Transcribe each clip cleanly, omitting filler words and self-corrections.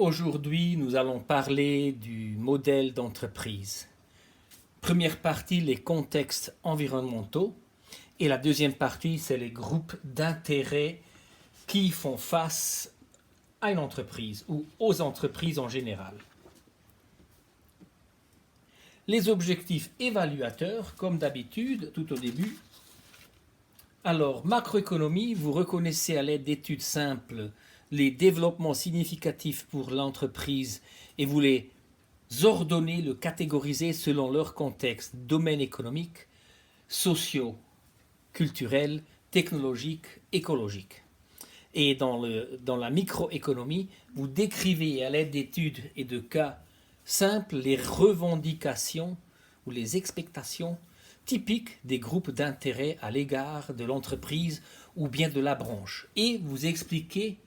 Aujourd'hui, nous allons parler du modèle d'entreprise. Première partie, les contextes environnementaux. Et la deuxième partie, c'est les groupes d'intérêt qui font face à une entreprise ou aux entreprises en général. Les objectifs évaluateurs, comme d'habitude, tout au début. Alors, macroéconomie, vous reconnaissez à l'aide d'études simples les développements significatifs pour l'entreprise et vous les ordonnez, le catégoriser selon leur contexte, domaine économique, socio, culturel, technologique, écologique. Et dans la microéconomie, vous décrivez à l'aide d'études et de cas simples les revendications ou les expectations typiques des groupes d'intérêt à l'égard de l'entreprise ou bien de la branche. Et vous expliquez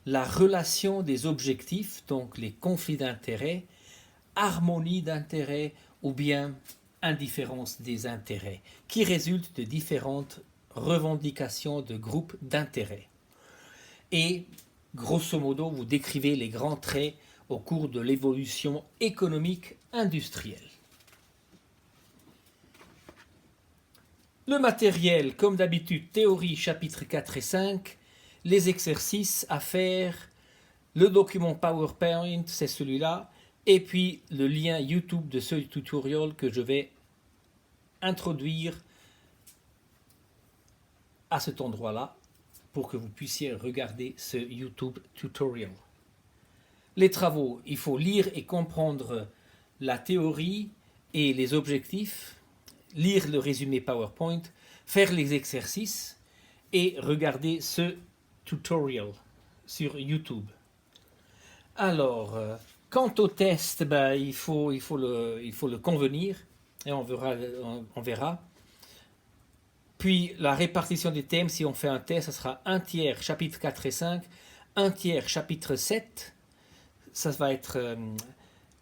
la relation des objectifs, donc les conflits d'intérêts, harmonie d'intérêts ou bien indifférence des intérêts, qui résultent de différentes revendications de groupes d'intérêts. Et, grosso modo, vous décrivez les grands traits au cours de l'évolution économique industrielle. Le matériel, comme d'habitude, théorie, chapitres 4 et 5, les exercices à faire, le document PowerPoint, c'est celui-là, et puis le lien YouTube de ce tutoriel que je vais introduire à cet endroit-là pour que vous puissiez regarder ce YouTube tutorial. Les travaux, il faut lire et comprendre la théorie et les objectifs, lire le résumé PowerPoint, faire les exercices et regarder ce tutorial sur YouTube. Alors, quant au test, il faut le convenir et on verra. Puis la répartition des thèmes, si on fait un test, ça sera un tiers chapitre 4 et 5, un tiers chapitre 7, ça va être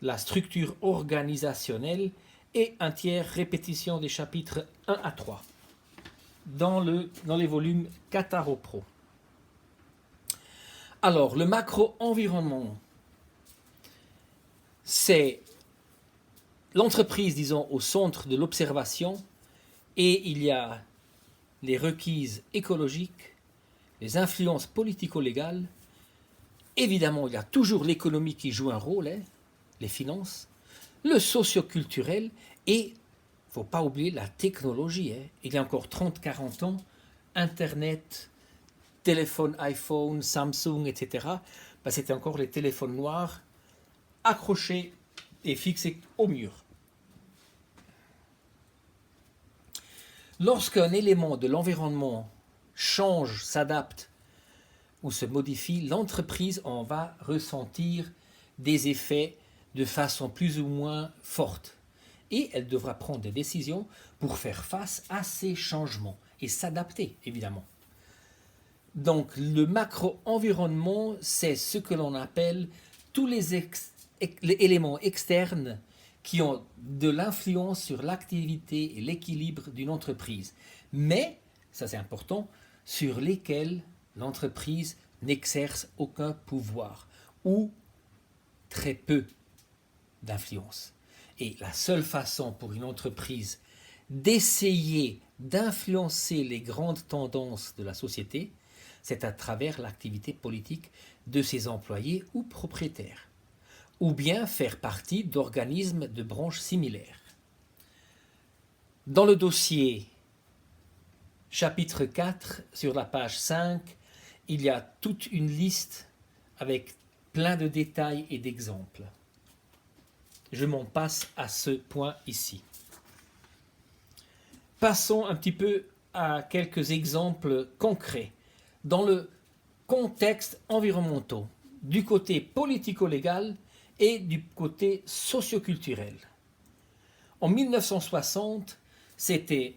la structure organisationnelle, et un tiers répétition des chapitres 1 à 3 dans les volumes Kataro Pro. Alors, le macro-environnement, c'est l'entreprise, disons, au centre de l'observation, et il y a les requises écologiques, les influences politico-légales. Évidemment, il y a toujours l'économie qui joue un rôle, les finances, le socio-culturel et, il ne faut pas oublier, la technologie. Il y a encore 30-40 ans, Internet, téléphone iPhone, Samsung, etc., c'était encore les téléphones noirs accrochés et fixés au mur. Lorsqu'un élément de l'environnement change, s'adapte ou se modifie, l'entreprise en va ressentir des effets de façon plus ou moins forte. Et elle devra prendre des décisions pour faire face à ces changements et s'adapter, évidemment. Donc, le macro-environnement, c'est ce que l'on appelle tous les éléments externes qui ont de l'influence sur l'activité et l'équilibre d'une entreprise. Mais, ça c'est important, sur lesquels l'entreprise n'exerce aucun pouvoir ou très peu d'influence. Et la seule façon pour une entreprise d'essayer d'influencer les grandes tendances de la société, c'est à travers l'activité politique de ses employés ou propriétaires, ou bien faire partie d'organismes de branches similaires. Dans le dossier chapitre 4, sur la page 5, il y a toute une liste avec plein de détails et d'exemples. Je m'en passe à ce point ici. Passons un petit peu à quelques exemples concrets dans le contexte environnemental, du côté politico-légal et du côté socio-culturel. En 1960, c'était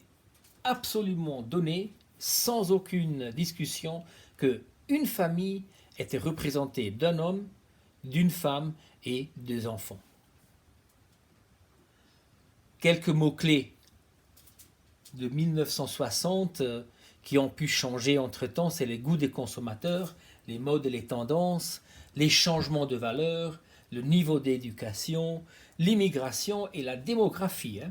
absolument donné, sans aucune discussion, qu'une famille était représentée d'un homme, d'une femme et deux enfants. Quelques mots-clés de 1960 qui ont pu changer entre-temps, c'est les goûts des consommateurs, les modes et les tendances, les changements de valeurs, le niveau d'éducation, l'immigration et la démographie.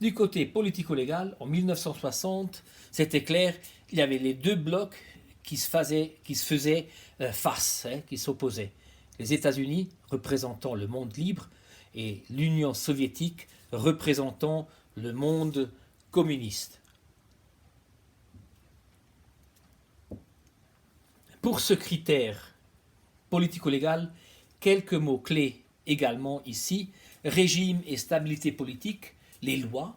Du côté politico-légal, en 1960, c'était clair, il y avait les deux blocs qui se faisaient face, qui s'opposaient. Les États-Unis représentant le monde libre et l'Union soviétique représentant le monde communiste. Pour ce critère politico-légal, quelques mots-clés également ici, régime et stabilité politique, les lois,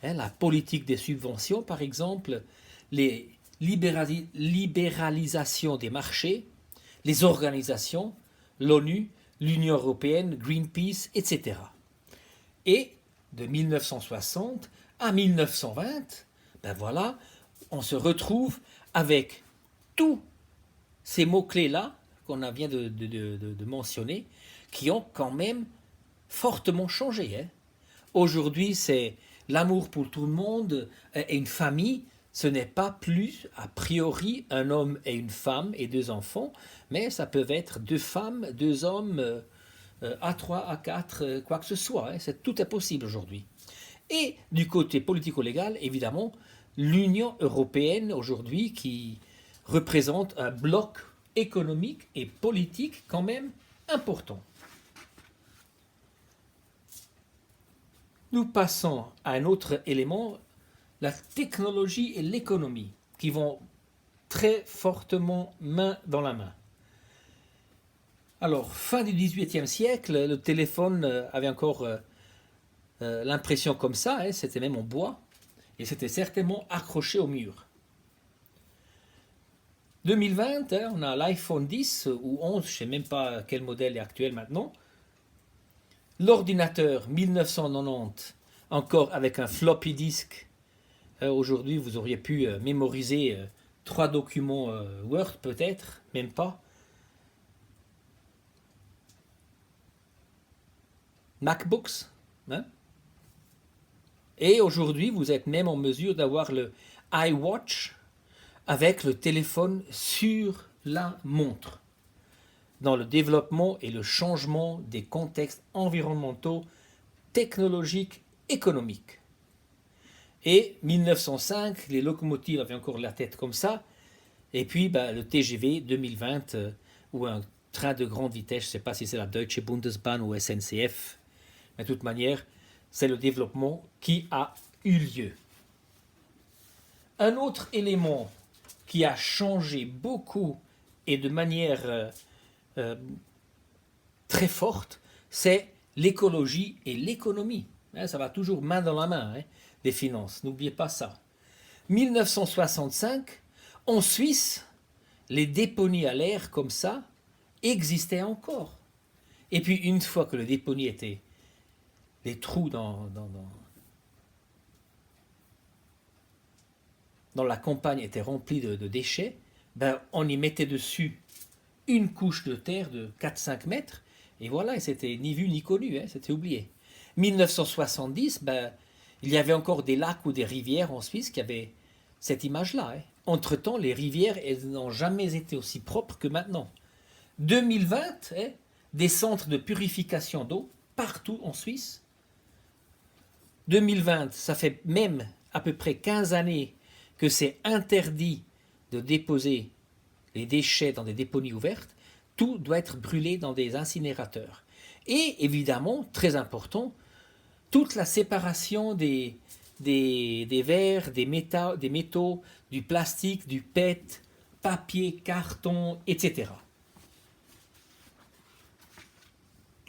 la politique des subventions par exemple, les libéralisations des marchés, les organisations, l'ONU, l'Union européenne, Greenpeace, etc. Et de 1960 à 1920, ben voilà, on se retrouve avec tous ces mots-clés-là qu'on vient de mentionner, qui ont quand même fortement changé. Aujourd'hui, c'est l'amour pour tout le monde et une famille. Ce n'est pas plus, a priori, un homme et une femme et deux enfants, mais ça peut être deux femmes, deux hommes, à trois, à quatre, quoi que ce soit. Tout est possible aujourd'hui. Et du côté politico-légal, évidemment, l'Union européenne aujourd'hui qui représente un bloc économique et politique quand même important. Nous passons à un autre élément, la technologie et l'économie, qui vont très fortement main dans la main. Alors, fin du XVIIIe siècle, le téléphone avait encore l'impression comme ça, c'était même en bois, et c'était certainement accroché au mur. 2020, on a l'iPhone 10 ou 11, je ne sais même pas quel modèle est actuel maintenant. L'ordinateur 1990, encore avec un floppy disk. Aujourd'hui, vous auriez pu mémoriser 3 documents Word peut-être, même pas. MacBooks. Et aujourd'hui, vous êtes même en mesure d'avoir le iWatch avec le téléphone sur la montre, dans le développement et le changement des contextes environnementaux, technologiques, économiques. Et 1905, les locomotives avaient encore la tête comme ça, et puis le TGV 2020, ou un train de grande vitesse, je ne sais pas si c'est la Deutsche Bundesbahn ou SNCF, mais de toute manière, c'est le développement qui a eu lieu. Un autre élément qui a changé beaucoup et de manière très forte, c'est l'écologie et l'économie. Ça va toujours main dans la main, les finances, n'oubliez pas ça. 1965, en Suisse, les déponies à l'air comme ça existaient encore. Et puis une fois que le déponie était, les trous dans la campagne étaient remplis de déchets, on y mettait dessus une couche de terre de 4-5 mètres, et voilà, et c'était ni vu ni connu, c'était oublié. 1970, il y avait encore des lacs ou des rivières en Suisse qui avaient cette image-là. Entre-temps, les rivières, elles n'ont jamais été aussi propres que maintenant. 2020, des centres de purification d'eau partout en Suisse. 2020, ça fait même à peu près 15 années que c'est interdit de déposer les déchets dans des déponies ouvertes. Tout doit être brûlé dans des incinérateurs. Et évidemment, très important, toute la séparation des verres, des métaux, du plastique, du PET, papier, carton, etc.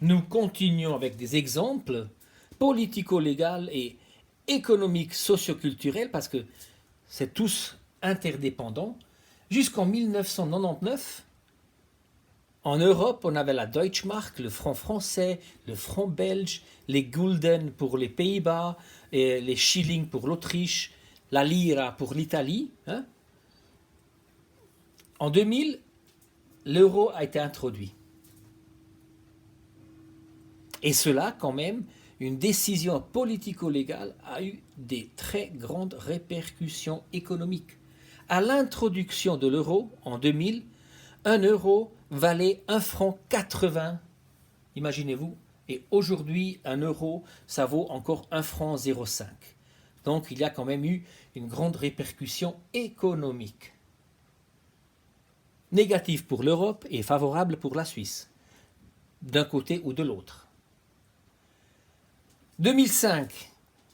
Nous continuons avec des exemples politico-légaux et économiques, socioculturels, parce que c'est tous interdépendants. Jusqu'en 1999, en Europe, on avait la Deutschmark, le franc français, le franc belge, les Gulden pour les Pays-Bas, et les Schilling pour l'Autriche, la Lira pour l'Italie. En 2000, l'euro a été introduit. Et cela, quand même, une décision politico-légale a eu des très grandes répercussions économiques. À l'introduction de l'euro en 2000, un euro valait 1 franc 80, imaginez-vous, et aujourd'hui, un euro, ça vaut encore 1 franc 0,5. Donc il y a quand même eu une grande répercussion économique. Négative pour l'Europe et favorable pour la Suisse, d'un côté ou de l'autre. 2005,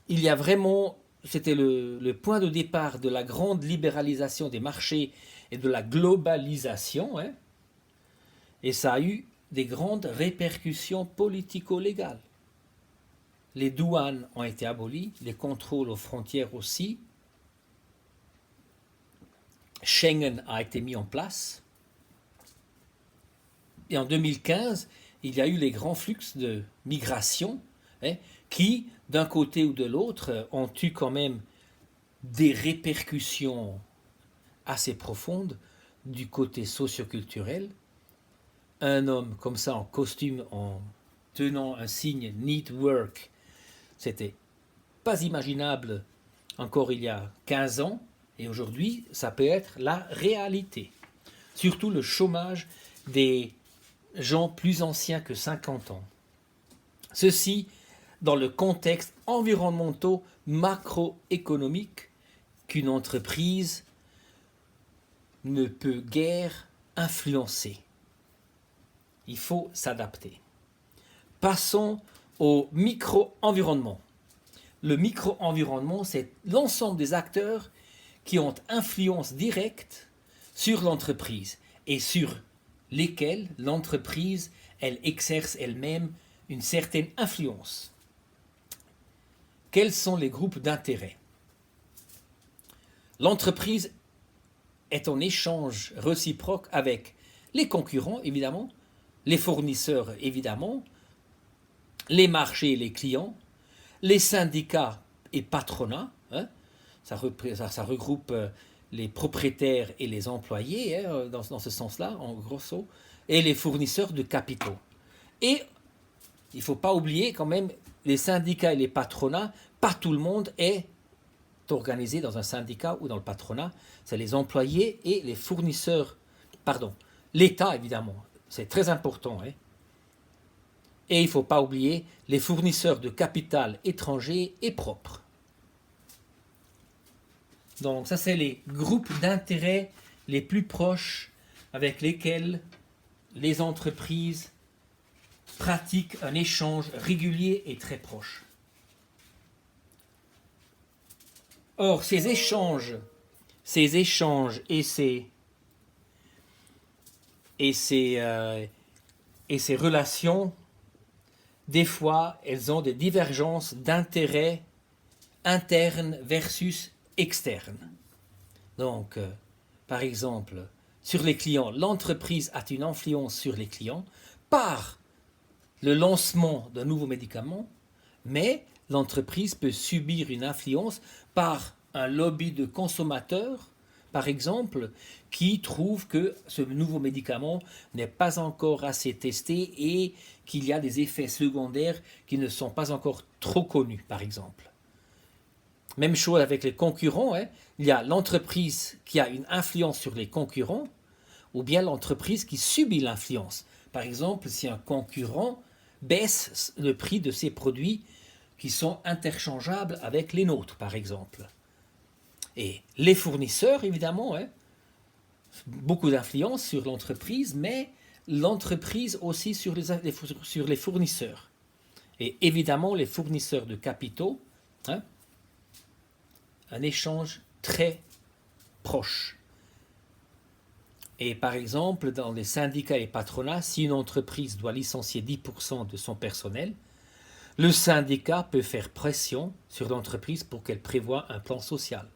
il y a vraiment, c'était le point de départ de la grande libéralisation des marchés et de la globalisation, hein, et ça a eu des grandes répercussions politico-légales. Les douanes ont été abolies, les contrôles aux frontières aussi. Schengen a été mis en place. Et en 2015, il y a eu les grands flux de migration, hein, qui, d'un côté ou de l'autre, ont eu quand même des répercussions assez profondes du côté socioculturel. Un homme comme ça en costume, en tenant un signe Need Work, c'était pas imaginable encore il y a 15 ans, et aujourd'hui ça peut être la réalité. Surtout le chômage des gens plus anciens que 50 ans. Ceci dans le contexte environnemental macroéconomique qu'une entreprise ne peut guère influencer. Il faut s'adapter. Passons au micro-environnement. Le micro-environnement, c'est l'ensemble des acteurs qui ont influence directe sur l'entreprise et sur lesquels l'entreprise, elle exerce elle-même une certaine influence. Quels sont les groupes d'intérêt? L'entreprise est en échange réciproque avec les concurrents, évidemment, les fournisseurs, évidemment, les marchés et les clients, les syndicats et patronats, hein, ça regroupe les propriétaires et les employés, hein, dans ce sens-là, en grosso, et les fournisseurs de capitaux. Et il ne faut pas oublier quand même les syndicats et les patronats, pas tout le monde est organisé dans un syndicat ou dans le patronat, c'est les employés et les fournisseurs, pardon, l'État évidemment, c'est très important. Hein. Et il ne faut pas oublier les fournisseurs de capital étranger et propre. Donc ça c'est les groupes d'intérêt les plus proches avec lesquels les entreprises pratiquent un échange régulier et très proche. Or, ces échanges et ces relations, des fois, elles ont des divergences d'intérêts internes versus externes. Donc, par exemple, sur les clients, l'entreprise a une influence sur les clients par le lancement d'un nouveau médicament, mais l'entreprise peut subir une influence par un lobby de consommateurs, par exemple, qui trouve que ce nouveau médicament n'est pas encore assez testé et qu'il y a des effets secondaires qui ne sont pas encore trop connus, par exemple. Même chose avec les concurrents, hein. Il y a l'entreprise qui a une influence sur les concurrents ou bien l'entreprise qui subit l'influence. Par exemple, si un concurrent baisse le prix de ses produits qui sont interchangeables avec les nôtres, par exemple. Et les fournisseurs, évidemment, hein, beaucoup d'influence sur l'entreprise, mais l'entreprise aussi sur les fournisseurs. Et évidemment, les fournisseurs de capitaux, hein, un échange très proche. Et par exemple, dans les syndicats et patronats, si une entreprise doit licencier 10% de son personnel, le syndicat peut faire pression sur l'entreprise pour qu'elle prévoie un plan social.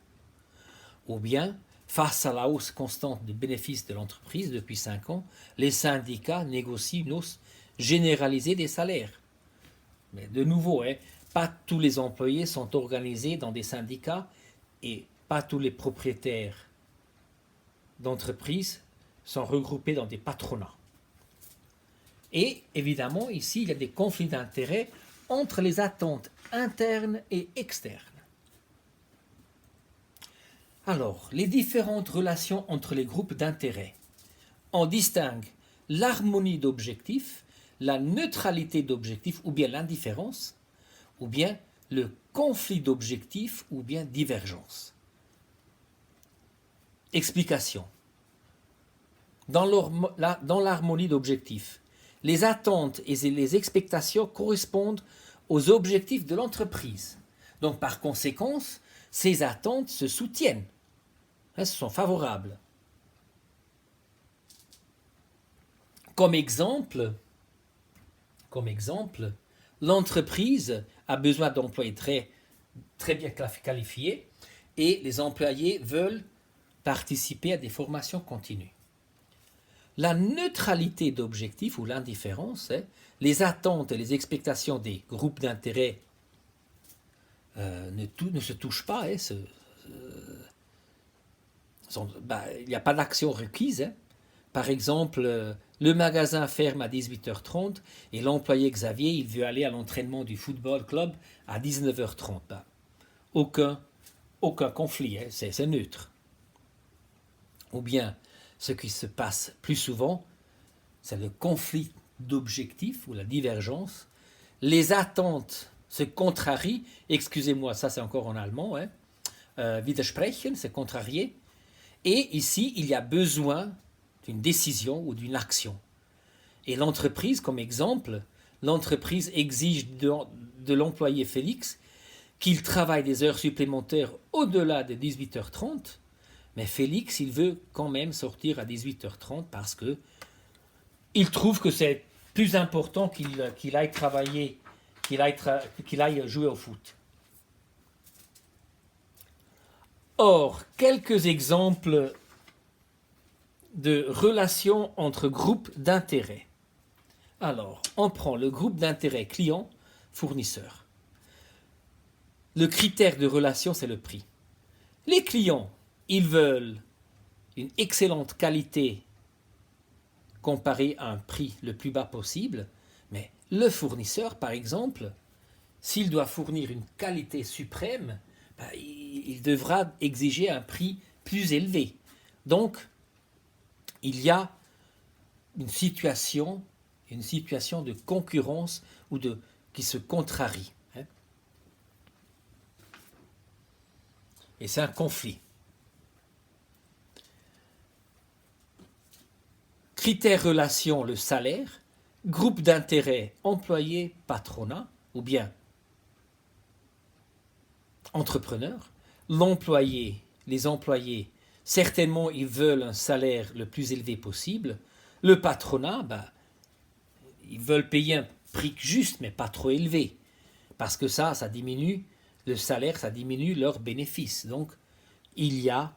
Ou bien, face à la hausse constante des bénéfices de l'entreprise depuis 5 ans, les syndicats négocient une hausse généralisée des salaires. Mais de nouveau, hein, pas tous les employés sont organisés dans des syndicats et pas tous les propriétaires d'entreprises sont regroupés dans des patronats. Et évidemment, ici, il y a des conflits d'intérêts entre les attentes internes et externes. Alors, les différentes relations entre les groupes d'intérêt. On distingue l'harmonie d'objectifs, la neutralité d'objectifs ou bien l'indifférence, ou bien le conflit d'objectifs ou bien divergence. Explication. Dans l'harmonie d'objectifs, les attentes et les expectations correspondent aux objectifs de l'entreprise. Donc par conséquent, ces attentes se soutiennent, elles sont favorables. Comme exemple, l'entreprise a besoin d'employés très bien qualifiés et les employés veulent participer à des formations continues. La neutralité d'objectifs ou l'indifférence, les attentes et les expectations des groupes d'intérêt ne se touchent pas. Il n'y a pas d'action requise. Par exemple, le magasin ferme à 18h30 et l'employé Xavier, il veut aller à l'entraînement du football club à 19h30. Aucun conflit, c'est neutre. Ou bien, ce qui se passe plus souvent, c'est le conflit d'objectifs ou la divergence. Les attentes se contrarient, excusez-moi, ça c'est encore en allemand, widersprechen, c'est contrarier. Et ici, il y a besoin d'une décision ou d'une action. Et l'entreprise, comme exemple, l'entreprise exige de l'employé Félix qu'il travaille des heures supplémentaires au-delà de 18h30, mais Félix, il veut quand même sortir à 18h30 parce que il trouve que c'est plus important qu'il aille travailler, qu'il aille jouer au foot. Or, quelques exemples de relations entre groupes d'intérêt. Alors, on prend le groupe d'intérêt client-fournisseur. Le critère de relation, c'est le prix. Les clients, ils veulent une excellente qualité comparée à un prix le plus bas possible, mais le fournisseur, par exemple, s'il doit fournir une qualité suprême, il devra exiger un prix plus élevé. Donc, il y a une situation de concurrence ou qui se contrarie. Et c'est un conflit. Critère relation, le salaire. Groupe d'intérêt, employé, patronat, ou bien entrepreneur. Les employés, certainement, ils veulent un salaire le plus élevé possible. Le patronat, ils veulent payer un prix juste, mais pas trop élevé. Parce que ça diminue le salaire, ça diminue leurs bénéfices. Donc, il y a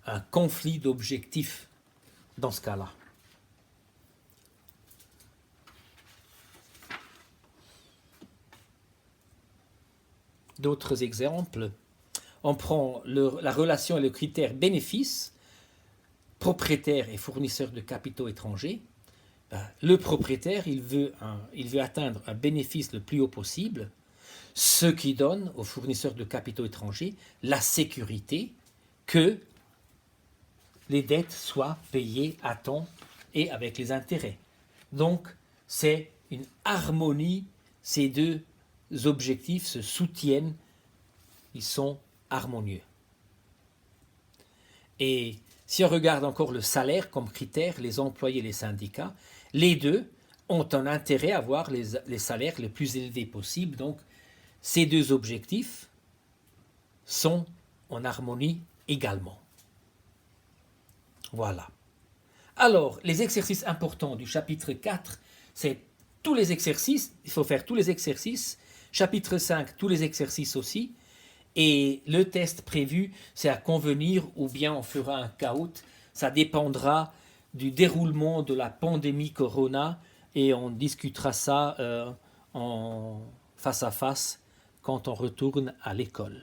un conflit d'objectifs dans ce cas-là. D'autres exemples. On prend la relation et le critère bénéfice, propriétaire et fournisseur de capitaux étrangers. Le propriétaire, il veut atteindre un bénéfice le plus haut possible, ce qui donne aux fournisseurs de capitaux étrangers la sécurité que les dettes soient payées à temps et avec les intérêts. Donc, c'est une harmonie, ces deux objectifs se soutiennent, ils sont harmonieux. Et si on regarde encore le salaire comme critère, les employés et les syndicats, les deux ont un intérêt à avoir les salaires les plus élevés possibles. Donc, ces deux objectifs sont en harmonie également. Voilà. Alors, les exercices importants du chapitre 4, c'est tous les exercices, il faut faire tous les exercices. Chapitre 5, tous les exercices aussi. Et le test prévu, c'est à convenir ou bien on fera un caout. Ça dépendra du déroulement de la pandémie Corona et on discutera ça en face à face quand on retourne à l'école.